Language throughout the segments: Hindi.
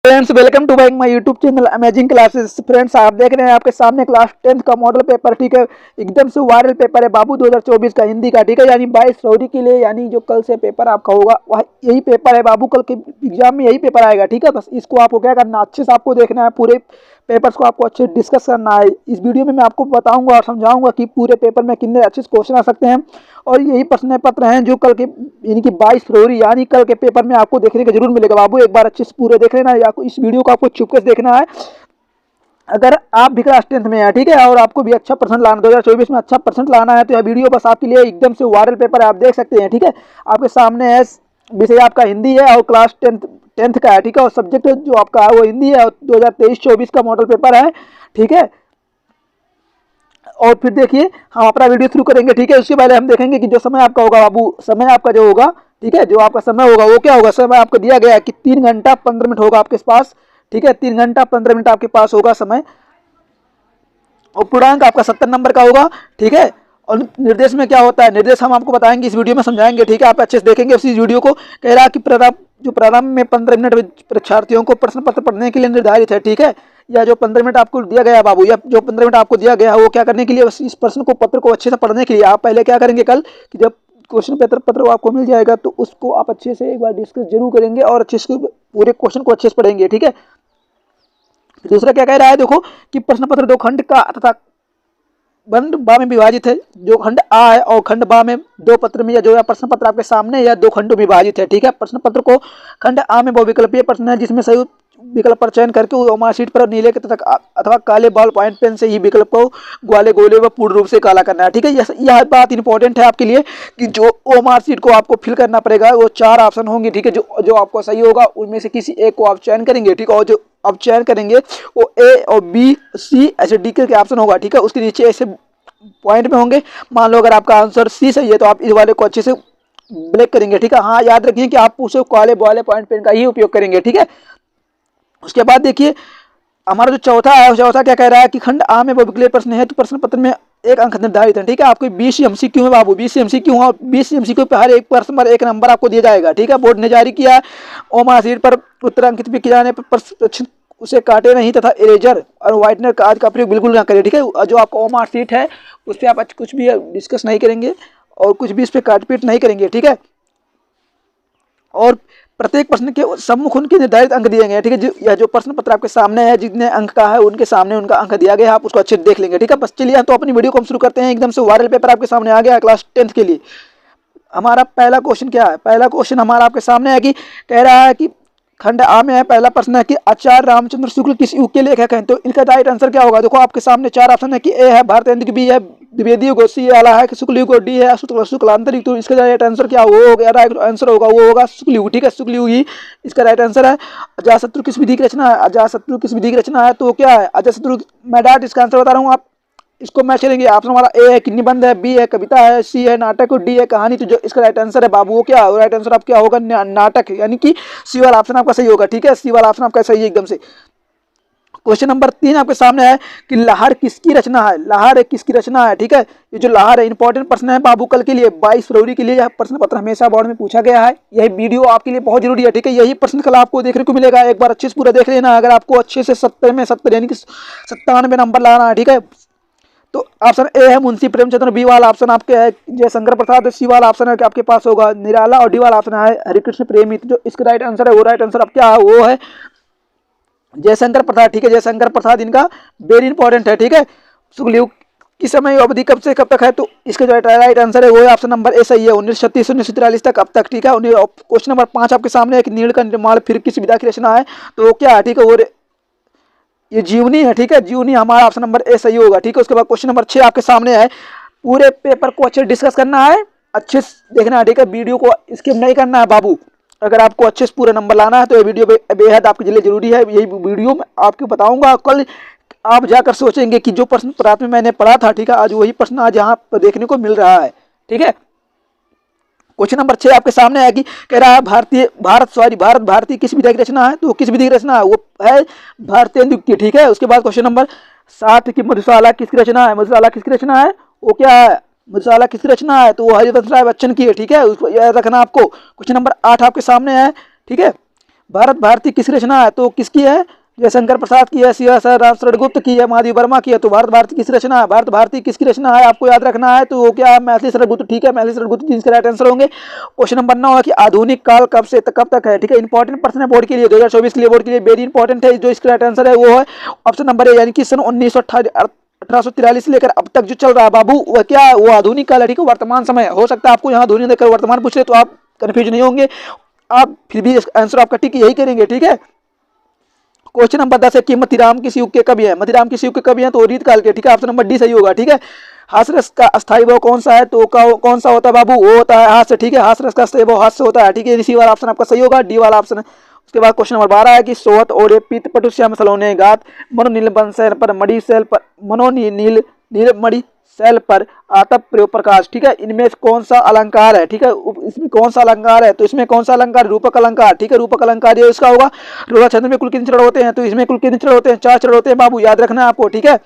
Friends welcome to my YouTube channel amazing classes. Friends आप देख रहे हैं आपके सामने क्लास 10th का मॉडल पेपर, ठीक है। एकदम से वायरल पेपर है बाबू 2024 का हिंदी का, ठीक है। यानी 22 फरवरी के लिए, यानी जो कल से पेपर आपका होगा वह यही पेपर है बाबू। कल के एग्जाम में यही पेपर आएगा, ठीक है। बस इसको आपको क्या करना, अच्छे से आपको देखना है, पूरे पेपर्स को आपको अच्छे डिस्कस करना है। इस वीडियो में मैं आपको बताऊंगा और समझाऊंगा कि पूरे पेपर में कितने अच्छे से क्वेश्चन आ सकते हैं। और यही प्रश्न पत्र हैं जो कल के यानी कि 22 फरवरी यानी कल के पेपर में आपको देखने को जरूर मिलेगा बाबू। एक बार अच्छे से पूरे देख लेना, या इस वीडियो को आपको चुपके से देखना है। अगर आप भी क्लास 10th में हैं, ठीक है, और आपको भी अच्छा परसेंट लाना 2024 में अच्छा परसेंट लाना है, तो यह वीडियो बस आपके लिए एकदम से वायरल पेपर है, आप देख सकते हैं, ठीक है। आपके सामने है, विषय आपका हिंदी है और क्लास 10th का है, ठीक है। और सब्जेक्ट जो आपका है वो हिंदी है और 2023-24 का मॉडल पेपर है, ठीक है। और फिर देखिए हम अपना वीडियो शुरू करेंगे, ठीक है। उसके पहले हम देखेंगे कि जो समय आपका होगा बाबू, समय आपका जो होगा, ठीक है, जो आपका समय होगा वो क्या होगा। समय आपको दिया गया है कि 3 घंटा 15 मिनट होगा आपके पास, ठीक है। 3 घंटा 15 मिनट आपके पास होगा समय। और पूर्णांक आपका 70 नंबर का होगा, ठीक है। और निर्देश में क्या होता है, निर्देश हम आपको बताएंगे, इस वीडियो में समझाएंगे, ठीक है। आप अच्छे से देखेंगे उसी वीडियो को। कह रहा है कि प्रारंभ में 15 मिनट परीक्षार्थियों को प्रश्न पत्र पढ़ने के लिए निर्धारित है, ठीक है। या जो 15 मिनट आपको दिया गया है बाबू, या जो 15 मिनट आपको दिया गया है वो क्या करने के लिए, इस प्रश्न को पत्र को अच्छे से पढ़ने के लिए। आप पहले क्या करेंगे कल कि जब क्वेश्चन पत्र आपको मिल जाएगा तो उसको आप अच्छे से एक बार डिस्कस जरूर करेंगे और अच्छे से पूरे क्वेश्चन को अच्छे से पढ़ेंगे, ठीक है। दूसरा क्या कह रहा है, देखो कि प्रश्न पत्र दो खंड का तथा खंड बा में विभाजित है। जो खंड आ है और खंड बा में दो पत्र में, या जो प्रश्न पत्र आपके सामने या दो खंडों में विभाजित है, ठीक है। प्रश्न पत्र को खंड आ में बहुविकल्पीय प्रश्न है जिसमें सही विकल्प पर चयन करके ओमार शीट पर नीले तथा अथवा काले बॉल पॉइंट पेन से ही विकल्प को ग्वाले गोले व पूर्ण रूप से काला करना है, ठीक है। यह बात इंपॉर्टेंट है आपके लिए कि जो ओमार शीट को आपको फिल करना पड़ेगा वो 4 ऑप्शन होंगे, ठीक है। जो आपको सही होगा उनमें से किसी एक को आप चयन करेंगे, ठीक है। और जो आप चयन करेंगे वो ए और बी सी ऐसे डी के ऑप्शन होगा, ठीक है। उसके नीचे ऐसे पॉइंट में होंगे। मान लो अगर आपका आंसर सी सही है तो आप इस वाले को अच्छे से ब्लैक करेंगे, ठीक है। हाँ याद रखिए कि आप उसे काले वाले पॉइंट पेन का ही उपयोग करेंगे, ठीक है। उसके बाद देखिए हमारा जो चौथा है, चौथा क्या कह रहा है कि खंड आ में बहुविकल्पीय प्रश्न है तो प्रश्न पत्र में एक अंक निर्धारित है, ठीक है। आपको 20 एमसीक्यू है बाबू, 20 एमसीक्यू है। 20 एमसीक्यू पे हर एक प्रश्न पर 1 नंबर आपको दिया जाएगा, ठीक है। बोर्ड ने जारी किया है। ओमार शीट पर उत्तर अंकित भी किए जाने पर उसे काटे नहीं तथा इरेजर और व्हाइटनर का आज का प्रयोग बिल्कुल ना करें, ठीक है। जो आपका ओमार शीट है उस पर आप कुछ भी डिस्कस नहीं करेंगे और कुछ भी इस पर काटपीट नहीं करेंगे, ठीक है। और प्रत्येक प्रश्न के सम्मुख उनके निर्धारित अंक दिए गए हैं, ठीक है। यह जो प्रश्न पत्र आपके सामने है जितने अंक का है उनके सामने उनका अंक दिया गया है, आप उसको अच्छे से देख लेंगे, ठीक है। बस चलिए तो अपनी वीडियो को हम शुरू करते हैं। एकदम से वायरल पेपर आपके सामने आ गया है क्लास 10th के लिए। हमारा पहला क्वेश्चन क्या है, पहला क्वेश्चन हमारा आपके सामने है कि कह रहा है कि खंड आ में है, पहला प्रश्न है कि आचार्य रामचंद्र शुक्ल किस युग के लेखक हैं। तो इनका राइट आंसर क्या होगा, देखो आपके सामने 4 ऑप्शन है कि ए है भारतेंदु की, बी है द्विवेदी युग, सी वाला है कि शुक्ल युग, डी है शुक्लांतर युग। तो इसका राइट आंसर क्या वो हो गया, राइट आंसर होगा वो होगा शुक्ल युग, ठीक है। शुक्ल युग ही इसका राइट आंसर है। अजातशत्रु किस विधि की रचना है, अजातशत्रु किस विधि की रचना है तो क्या है अजातशत्रु। मैं डायरेक्ट इसका आंसर बता रहा हूँ, आप इसको मैच करेंगे। ऑप्शन हमारा ए है निबंध है, बी है कविता है, सी है नाटक और डी है कहानी। तो जो इसका राइट आंसर है बाबू वो क्या है, राइट आंसर आप क्या होगा नाटक, यानी कि सी वाला ऑप्शन आपका सही होगा, ठीक है। सी वाला ऑप्शन आपका सही है एकदम से। क्वेश्चन नंबर 3 आपके सामने है कि लहर किसकी रचना है, लहर किसकी रचना है, ठीक है। ये जो लहर है इंपॉर्टेंट प्रश्न है बाबू कल के लिए 22 फरवरी के लिए। यह प्रश्न पत्र हमेशा बोर्ड में पूछा गया है, यही वीडियो आपके लिए बहुत जरूरी है, ठीक है। यही प्रश्न कल आपको देखने को मिलेगा, एक बार अच्छे से पूरा देख लेना। अगर आपको अच्छे से 70 में 70 यानी कि 97 नंबर लाना है, ठीक है। तो ऑप्शन ए है मुंशी प्रेमचंद्र, बी वाला ऑप्शन आपके है जयशंकर प्रसाद, सी वाला ऑप्शन है कि आपके पास होगा निराला और डी वाला ऑप्शन है हरिकृष्ण प्रेमी। तो जो इसका राइट आंसर है वो राइट आंसर अब क्या है वो है जयशंकर प्रसाद, ठीक है। जयशंकर प्रसाद इनका वेरी इंपॉर्टेंट है, ठीक है। शुक्ल युग की समय अवधि कब से कब तक है तो इसका जो राइट आंसर है वो ऑप्शन नंबर ए सही है, 1936 से 1943 तक अब तक, ठीक है। क्वेश्चन नंबर 5 आपके सामने है कि नील का निर्माण फिर किस विधा की रचना है तो क्या है, ठीक है। वो ये जीवनी है, ठीक है। जीवनी हमारा ऑप्शन नंबर ए सही होगा, ठीक है। उसके बाद क्वेश्चन नंबर 6 आपके सामने है। पूरे पेपर को अच्छे डिस्कस करना है, अच्छे से देखना है, ठीक है। वीडियो को स्किप नहीं करना है बाबू। अगर आपको अच्छे से पूरे नंबर लाना है तो ये वीडियो बेहद आपके लिए जरूरी है। यही वीडियो मैं आपको बताऊंगा। कल आप जाकर सोचेंगे कि जो प्रश्न रात में मैंने पढ़ा था, ठीक है, आज वही प्रश्न आज यहाँ पर देखने को मिल रहा है, ठीक है। क्वेश्चन नंबर 6 आपके सामने है कि कह रहा है भारत भारतीय किस विधा की रचना है तो किस विधि की रचना है वो है भारतेंदु की, ठीक है। उसके बाद क्वेश्चन नंबर 7 की मधुशाला किसकी रचना है, मधुशाला किसकी रचना है वो क्या है, मधुशाला किसकी रचना है तो वो हरिवंश राय बच्चन की है, ठीक है। उसको याद रखना आपको। क्वेश्चन नंबर 8 आपके सामने है, ठीक है। भारत भारती किसकी रचना है? तो किसकी है? जयशंकर प्रसाद की है, सिया राम शरणगुप्त की है, महादेव वर्मा की है। तो भारत भारती किसकी रचना है? भारत भारती किसकी रचना है आपको याद रखना है। तो वो क्या है? मैथिली शरणगुप्त। ठीक है, मैथिली शरणगुप्त जी इसके राइट आंसर होंगे। क्वेश्चन नंबर 9 है कि आधुनिक काल कब से कब तक है? ठीक है, इंपॉर्टेंट प्रश्न है बोर्ड के लिए, 2024 के लिए, बोर्ड के लिए वेरी इंपॉर्टेंट है। जो इसका राइट आंसर है वो है ऑप्शन नंबर ए, यानी कि सन 1843 से लेकर अब तक जो चल रहा है बाबू, वह क्या है? वो आधुनिक काल है। ठीक है, वर्तमान समय हो सकता है आपको यहाँ आधुनिक देकर वर्तमान पूछ ले तो आप कंफ्यूज नहीं होंगे, आप फिर भी आंसर आपका टिक यही करेंगे। ठीक है, क्वेश्चन नंबर 10 है कि मतीराम किस युग के कवि है? मतीराम किस युग के कवि हैं? तो रीत काल के। ठीक है, ऑप्शन नंबर डी सही होगा। ठीक है, हास्यरस का अस्थायी भाव कौन सा है? तो कौन सा होता है बाबू? वो होता है हास्य। ठीक है, हास्यरस का अस्थायी भाव हास्य होता है। ठीक है, इसी वाला ऑप्शन आपका सही होगा, डी वाला ऑप्शन है। उसके बाद क्वेश्चन नंबर 12 है कि सोहत ओरे पीत पटुश्याम सलोने गात मनो नील बन सैल पर मणि सैल पर मनो नील नील मणि सैल पर आतप प्रयोग प्रकाश। ठीक है, इनमें कौन सा अलंकार है? ठीक है, इसमें कौन सा अलंकार है? तो इसमें कौन सा अलंकार? रूपक अलंकार। ठीक है, रूपक अलंकार ये इसका होगा। रोड़ा छंद में कुल कितने चरण होते हैं? तो इसमें कुल कितने चरण होते हैं? 4 चरण होते हैं बाबू, याद रखना है आपको। ठीक है,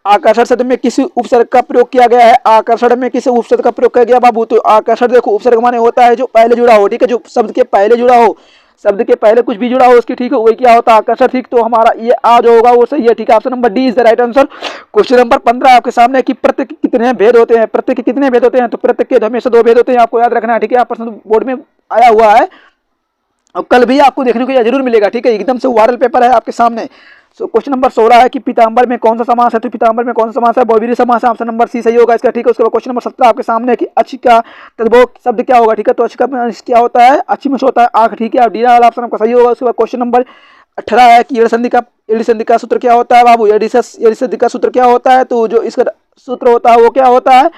आकर्षण शब्द में किस उपसर्ग का प्रयोग किया गया है? आकर्षण में किस उपसर्ग का प्रयोग किया गया बाबू? तो आकर्षण देखो, उपसर्ग माने होता है जो पहले जुड़ा हो। ठीक है, जो शब्द के पहले जुड़ा हो, शब्द के पहले कुछ भी जुड़ा हो उसकी, ठीक है, वही क्या होता है? आकर्षण। ठीक, तो हमारा ये आ जो होगा वो सही है। ठीक है, option number D is the right answer. Question number 15 आपके सामने कि प्रत्यय के कितने भेद होते हैं? प्रत्यय के कितने भेद होते हैं? तो प्रत्यय के हमेशा 2 भेद होते हैं, आपको याद रखना है। ठीक है, प्रश्न बोर्ड में आया हुआ है और कल भी आपको देखने को यह जरूर मिलेगा। ठीक है, एकदम से वायरल पेपर है आपके सामने। सो क्वेश्चन नंबर 16 है कि पीताम्बर में कौन सा समास है? तो पीताम्बर में कौन सा समास है? बहुब्रीहि समास है, ऑप्शन नंबर सी सही होगा इसका। ठीक है, उसके बाद क्वेश्चन नंबर 17 आपके सामने है कि अच्छी का तद्भव शब्द क्या होगा? ठीक है, तो अच्छी का क्या होता है? अच्छी में से होता है आंख। ठीक है, और डी वाला ऑप्शन आपका सही होगा। उसके बाद क्वेश्चन नंबर 18 है कि एड़ी संधि का सूत्र क्या होता है बाबू? एड़ी संधि का सूत्र क्या होता है? तो जो इसका सूत्र होता है वो क्या होता है?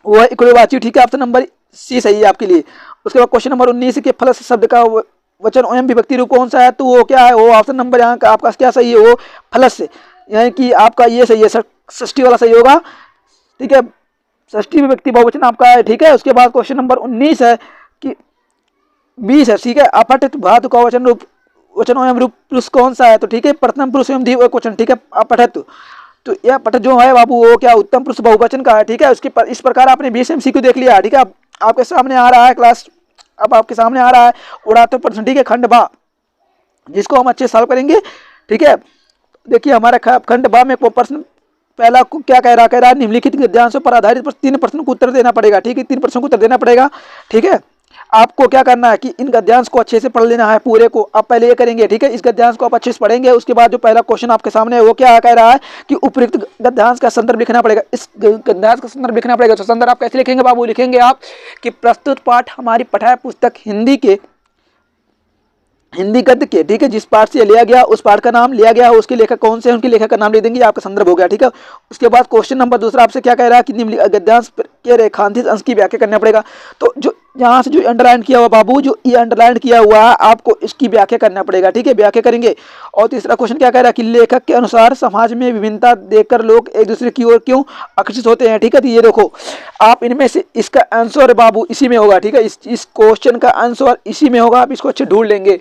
वो है इक्विवाची। ठीक है, ऑप्शन नंबर सी सही है आपके लिए। उसके बाद क्वेश्चन नंबर 19 के फलस शब्द का वचन एवं विभक्ति रूप कौन सा है? तो वो क्या है? वो ऑप्शन नंबर यहाँ का आपका क्या सही है? वो फलस, यानी कि आपका ये सही है, षष्ठी वाला सही होगा। ठीक है, षष्ठी विभक्ति बहुवचन आपका है। ठीक है, उसके बाद क्वेश्चन नंबर 19 है कि 20 है। ठीक है, अपठित धातु का वचन रूप वचन एवं रूप पुरुष कौन सा है? तो ठीक है, प्रथम पुरुष एवं द्विवचन। ठीक है, अपठित, तो यह पठित जो है बाबू वो क्या उत्तम पुरुष बहुवचन का है। ठीक है, उसके इस प्रकार आपने 20 MCQ देख लिया। ठीक है, आपके सामने आ रहा है क्लास, अब आपके सामने आ रहा है उड़ाते प्रश्न। ठीक है, खंड बा, जिसको हम अच्छे सॉल्व करेंगे। ठीक है, देखिए हमारे खंड बा में प्रश्न पहला क्या कह रहा है निम्नलिखित गद्यांशों पर आधारित 3 प्रश्न को उत्तर देना पड़ेगा। ठीक है, 3 प्रश्नों को उत्तर देना पड़ेगा। ठीक है, आपको क्या करना है कि इन गद्यांश को अच्छे से पढ़ लेना है पूरे को। आप पहले ये करेंगे। ठीक है, इस गद्यांश को आप अच्छे से पढ़ेंगे। उसके बाद जो पहला क्वेश्चन आपके सामने है वो क्या कह रहा है कि उपयुक्त गद्यांश का संदर्भ लिखना पड़ेगा। इस गद्यांश का संदर्भ लिखना पड़ेगा। तो संदर्भ आप कैसे लिखेंगे बाबू? लिखेंगे आप कि प्रस्तुत पाठ हमारी पठाए पुस्तक हिंदी गद्य के, ठीक है, जिस पाठ से लिया गया उस पाठ का नाम लिया गया, उसके लेखक कौन से हैं उनके लेखक का नाम लिख देंगे, आपका संदर्भ हो गया। ठीक है, उसके बाद क्वेश्चन नंबर दूसरा आपसे क्या कह रहा है कि निम्न गद्यांश के रेखांकित अंश की व्याख्या करना पड़ेगा। तो जो यहाँ से जो अंडरलाइन किया हुआ बाबू, जो ये अंडरलाइन किया हुआ है आपको इसकी व्याख्या करना पड़ेगा। ठीक है, व्याख्या करेंगे। और तीसरा क्वेश्चन क्या कह रहा है कि लेखक के अनुसार समाज में विभिन्नता देखकर लोग एक दूसरे की ओर क्यों आकर्षित होते हैं। ठीक है, तो ये देखो आप इनमें से इसका आंसर बाबू इसी में होगा। ठीक है, इस क्वेश्चन का आंसर इसी में होगा, आप इसको अच्छे ढूंढ लेंगे।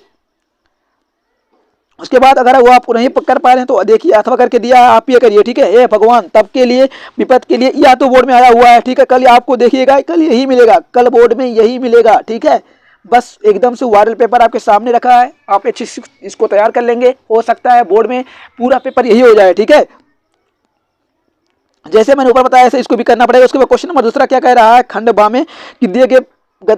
उसके बाद अगर वो आप नहीं कर पा रहे हैं तो देखिए अथवा करके दिया है, आप ये करिए। ठीक है, हे भगवान तब के लिए विपद के लिए, या तो बोर्ड में आया हुआ है। ठीक है, कल आपको देखिएगा, कल यही मिलेगा, कल बोर्ड में यही मिलेगा। ठीक है, बस एकदम से वायरल पेपर आपके सामने रखा है, आप अच्छे से इसको तैयार कर लेंगे। हो सकता है बोर्ड में पूरा पेपर यही हो जाए। ठीक है, जैसे मैंने ऊपर बताया ऐसे इसको भी करना पड़ेगा। उसके बाद क्वेश्चन नंबर दूसरा क्या कह रहा है खंड बा में कि दिए गए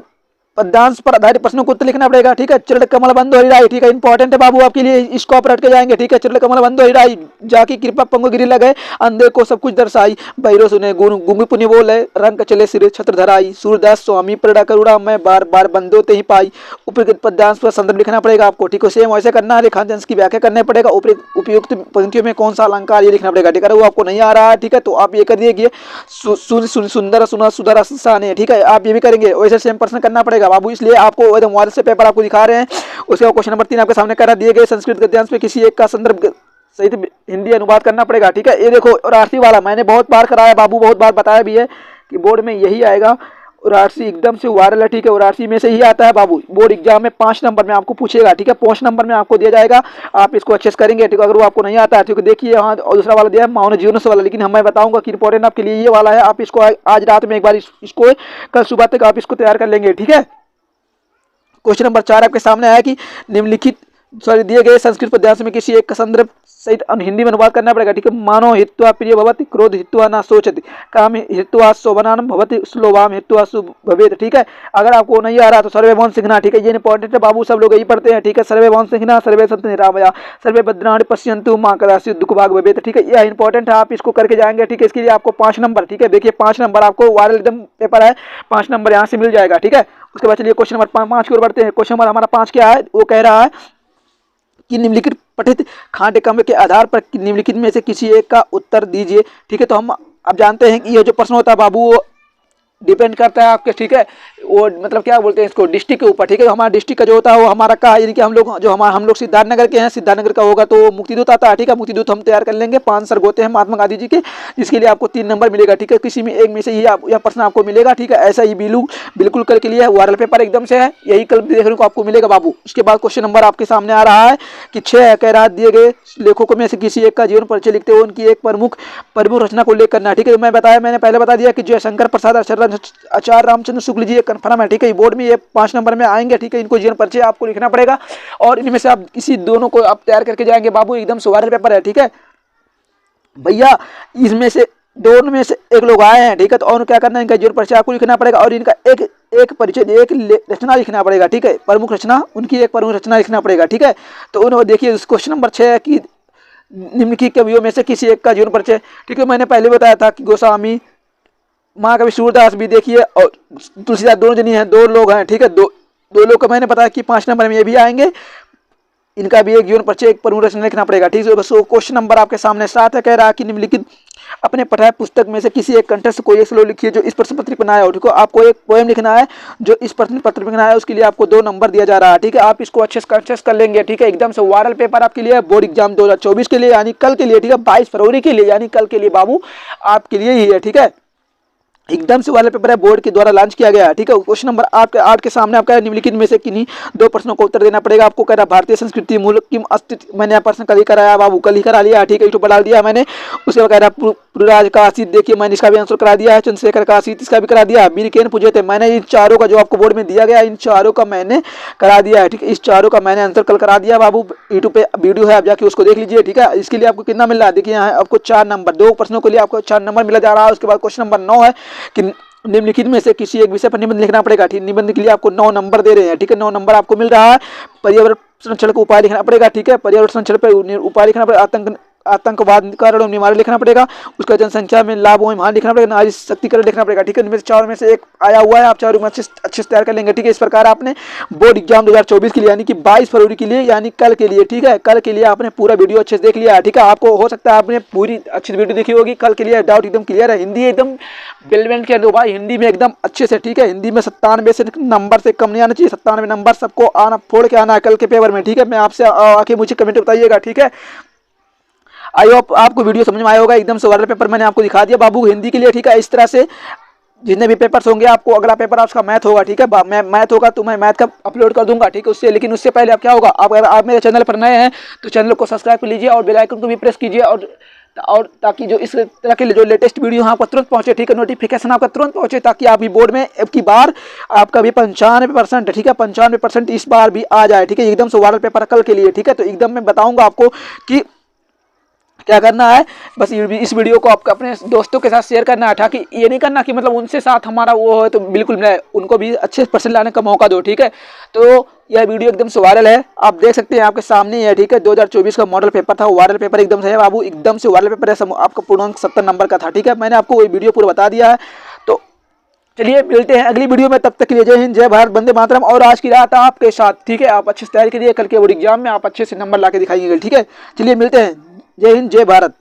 पद्यांश पर आधारित प्रश्नों को उत्तर लिखना पड़ेगा। ठीक है, चरण कमल बंधु हरिराई, ठीक है, इंपॉर्टेंट है बाबू आपके लिए, इसको आप रट के जाएंगे। ठीक है, चरण कमल बंधु हरिराई, जाकी कृपा पंगु गिरी लगे, अंधे को सब कुछ दर्शाई, बहिरो सुने गुंगी पुण्य बोले, रंग चले सिर छत्र धराई, सूरदास स्वामी प्रेरणा करुणा मैं बार बार बंदो ते ही पाई। उपयुक्त पद्यांश पर संदर्भ लिखना पड़ेगा आपको। ठीक है, सेम वैसे करना है, रेखांश की व्याख्या करना पड़ेगा, उपयुक्त पंक्तियों में कौन सा अलंकार ये लिखना पड़ेगा। ठीक है, वो आपको नहीं आ रहा है। ठीक है, तो आप ये कर दिए सुंदर सुना सुधर साने। ठीक है, आप ये भी करेंगे, वैसे सेम प्रश्न करना पड़ेगा बाबू, इसलिए आपको एकदम वायरल से पेपर आपको दिखा रहे हैं। उसके बाद क्वेश्चन नंबर 3 आपके सामने करा दिए गए संस्कृत गद्यांश में किसी एक का संदर्भ सहित हिंदी अनुवाद करना पड़ेगा। ठीक है, ये देखो और आरसी वाला मैंने बहुत बार कराया बाबू, बहुत बार बताया भी है कि बोर्ड में यही आएगा और आरसी एकदम से वायरल है। ठीक है, और आरसी में से ही आता है बाबू, बोर्ड एग्जाम में 5 नंबर में आपको पूछेगा। ठीक है, 5 नंबर में आपको दिया जाएगा, आप इसको अच्छे से करेंगे। ठीक है, अगर वो आपको नहीं आता है ठीक है, देखिए यहाँ और दूसरा वाला दिया है मानव जीवन वाला, लेकिन मैं बताऊंगा कि इंपॉर्टेंट आपके लिए ये वाला है। आप इसको आज रात में एक बार इसको कल सुबह तक आप इसको तैयार कर लेंगे। ठीक है, क्वेश्चन नंबर 4 आपके सामने आया कि निम्नलिखित दिए गए संस्कृत पद्यांश में किसी एक का संदर्भ सहित हिंदी में अनुवाद करना पड़ेगा। ठीक है। मानो हित्वा प्रिय भवति, क्रोध हित्वा न सोचति, काम हित्वा शोभनान भवति, श्लोभाम हित्वा शुभ भवेत। ठीक है। अगर आपको नहीं आ रहा तो सर्वे भवन सिंहना। ठीक है। ये इंपॉर्टेंट है बाबू, सब लोग यही पढ़ते हैं। ठीक है। सर्वे भवन सिंहना, सर्वे संत निरामया, सर्वे भद्राणि पश्यन्तु मां कदाचित् दुख भाग भवेत। ठीक है। यह इंपॉर्टेंट है, आप इसको करके जाएंगे। ठीक है। इसके लिए आपको 5 नंबर, ठीक है, देखिए 5 नंबर आपको वायरल एकदम पेपर है, 5 नंबर यहाँ से मिल जाएगा। ठीक है। उसके बाद चलिए क्वेश्चन नंबर 5 की ओर बढ़ते हैं। क्वेश्चन नंबर हमारा 5 क्या है, वो कह रहा है कि निम्नलिखित पठित खांड काव्य के आधार पर निम्नलिखित में से किसी एक का उत्तर दीजिए। ठीक है। तो हम अब जानते हैं कि ये जो प्रश्न होता है बाबू वो डिपेंड करता है आपके, ठीक है, वो मतलब क्या बोलते हैं इसको, डिस्ट्रिक्ट के ऊपर। ठीक है। हमारा डिस्ट्रिक्ट का जो होता है वो हमारा का, यानी कि हम लोग सिद्धार्थनगर के हैं, सिद्धार्थनगर का होगा तो मुक्तिदूत आता है। ठीक है। मुक्तिदूत हम तैयार कर लेंगे, 5 सर्ग होते हैं महात्मा गांधी जी के, जिसके लिए आपको 3 नंबर मिलेगा। ठीक है। किसी में एक में से यह प्रश्न आपको मिलेगा। ठीक है। ऐसा ही बिल्कुल कल के लिए वायरल पेपर एकदम से है, यही कल देखने को आपको मिलेगा बाबू। उसके बाद क्वेश्चन नंबर आपके सामने आ रहा है कि 6 कह रहा दिए गए लेखकों में से किसी एक का जीवन परिचय लिखते हुए उनकी एक प्रमुख रचना को उल्लेख करना है। ठीक है। मैंने पहले बता दिया कि जयशंकर प्रसाद आचार्य रामचंद्र शुक्ल जी, ये कन्फर्म है। ठीक है। बोर्ड में ये 5 नंबर में आएंगे। ठीक है। इनको जीवन परिचय आपको लिखना पड़ेगा और इनमें से आप किसी दोनों को आप तैयार करके जाएंगे बाबू, एकदम से वायरल पेपर है। ठीक है भैया, इसमें से दोनों में से एक लोग आए हैं। ठीक है। तो और क्या करना है, इनका जीवन परिचय आपको लिखना पड़ेगा और इनका एक परिचय, एक रचना लिखना पड़ेगा। ठीक है। प्रमुख रचना, उनकी एक प्रमुख रचना लिखना पड़ेगा। ठीक है। तो उन्होंने देखिए क्वेश्चन नंबर 6 की निम्नलिखित कवियों में से किसी एक का जीवन परिचय। ठीक है। मैंने पहले बताया था कि गोस्वामी, महाकवि सूरदास भी देखिए और तुलसीदास, दोनों जनी हैं, 2 लोग हैं। ठीक है। दो लोग का मैंने बताया कि 5 नंबर में ये भी आएंगे, इनका भी एक जीवन परिचय, एक प्रमुख रचना लिखना पड़ेगा। ठीक है। सो क्वेश्चन नंबर आपके सामने 7 है, कह रहा है कि निम्नलिखित अपने पठाए पुस्तक में से किसी एक कंटेस्ट कोई एक श्लोक लिखिए जो इस प्रश्न पत्रिका बनाया हो। ठीक है। आपको एक पोएम लिखना है जो इस प्रश्न पत्र में बनाया है, उसके लिए आपको 2 नंबर दिया जा रहा है। ठीक है। आप इसको अच्छे से कंटेस्ट कर लेंगे। ठीक है। एकदम से वायरल पेपर आपके लिए बोर्ड एग्जाम 2024 के लिए, यानी कल के लिए। ठीक है। 22 फरवरी के लिए, यानी कल के लिए बाबू आपके लिए ही है। ठीक है। एकदम से वाला पेपर है, बोर्ड के द्वारा लॉन्च किया गया है। ठीक है। क्वेश्चन नंबर 8 के सामने आपका निम्नलिखित में से किन्हीं 2 प्रश्नों को उत्तर देना पड़ेगा। आपको कह रहा भारतीय संस्कृति मूल किम अस्तित्व, मैंने यह प्रश्न कल ही कराया बाबू, कल ही करा लिया। ठीक है। यूट्यूब पर डाल दिया मैंने। उसके बाद कह रहा पृथ्वीराज का आसित, देखिए मैंने इसका भी आंसर करा दिया है। चंद्रशेखर का आसित, इसका भी करा दिया। वीरकेन पूजे थे, मैंने इन चारों का जो आपको बोर्ड में दिया गया, इन चारों का मैंने करा दिया है। ठीक है। इस चारों का मैंने आंसर कल करा दिया बाबू, यूट्यूब पे वीडियो है, आप जाके उसको देख लीजिए। ठीक है। इसके लिए आपको कितना मिल रहा है, देखिए यहाँ आपको 4 नंबर, 2 प्रश्नों के लिए आपको 4 नंबर मिला जा रहा है। उसके बाद क्वेश्चन नंबर 9 है कि निम्नलिखित में से किसी एक विषय पर निबंध लिखना पड़ेगा। ठीक, निबंध के लिए आपको 9 नंबर दे रहे हैं। ठीक है। 9 नंबर आपको मिल रहा है। पर्यावरण संरक्षण का उपाय लिखना पड़ेगा। ठीक है। पर्यावरण संरक्षण पर उपाय लिखना पड़ेगा। आतंकवाद कारण निवारण लिखना पड़ेगा। उसका जनसंख्या में लाभ और मान लिखना पड़ेगा। नारी शक्तिकरण लिखना पड़ेगा। ठीक है। इनमें से 4 में से एक आया हुआ है, आप 4 में अच्छे से तैयार कर लेंगे। ठीक है। इस प्रकार आपने बोर्ड एग्जाम 2024 के लिए, यानी कि 22 फरवरी के लिए, यानी कल के लिए, ठीक है, कल के लिए आपने पूरा वीडियो अच्छे से देख लिया है। ठीक है। आपको हो सकता है आपने पूरी अच्छी वीडियो देखी होगी। कल के लिए डाउट एकदम क्लियर है। हिंदी एकदम बिल्वेंट कर दो भाई, हिंदी में एकदम अच्छे से। ठीक है। हिंदी में 97 से नंबर से कम नहीं आना चाहिए, 97 नंबर सबको आना, फोड़ के आना है कल के पेपर में। ठीक है। मैं आपसे आके मुझे कमेंट बताइएगा। ठीक है। आई होप आपको वीडियो समझ में आया होगा। एकदम से वायरल पेपर मैंने आपको दिखा दिया बाबू हिंदी के लिए। ठीक है। इस तरह से जितने भी पेपर्स होंगे, आपको अगला पेपर आपका मैथ होगा। ठीक है। मैथ होगा तो मैं मैथ का अपलोड कर दूंगा। ठीक है। उससे लेकिन उससे पहले आप क्या होगा, आप अगर आप मेरे चैनल पर नए हैं तो चैनल को सब्सक्राइब कर लीजिए और बेल आइकन को भी प्रेस कीजिए और ताकि जो इस तरह के जो लेटेस्ट वीडियो आपको तुरंत पहुंचे। ठीक है। नोटिफिकेशन आपका तुरंत पहुंचे, ताकि आप भी बोर्ड में अब की बार आपका भी 95%, ठीक है, 95% इस बार भी आ जाए। ठीक है। एकदम से वायरल पेपर कल के लिए। ठीक है। तो एकदम मैं बताऊंगा आपको कि क्या करना है। बस इस वीडियो को आपको अपने दोस्तों के साथ शेयर करना है। ताकि ये नहीं करना कि मतलब उनसे साथ हमारा वो है तो बिल्कुल उनको भी अच्छे परसेंट लाने का मौका दो। ठीक है। तो यह वीडियो एकदम से वायरल है, आप देख सकते हैं आपके सामने ही है। ठीक है। 2024 का मॉडल पेपर था, वायरल पेपर एकदम से है बाबू, एकदम से वायरल पेपर है। आपका पूर्णांक 70 नंबर का था। ठीक है। मैंने आपको वही वीडियो पूरा बता दिया है। तो चलिए मिलते हैं अगली वीडियो में, तब तक के लिए जय हिंद, जय भारत, वंदे मातरम। और आज की रात आपके साथ। ठीक है। आप अच्छे से तैयारी करिए, कल के बोर्ड एग्जाम में आप अच्छे से नंबर ला के दिखाइएगा। ठीक है। चलिए मिलते हैं, जय हिंद, जय भारत।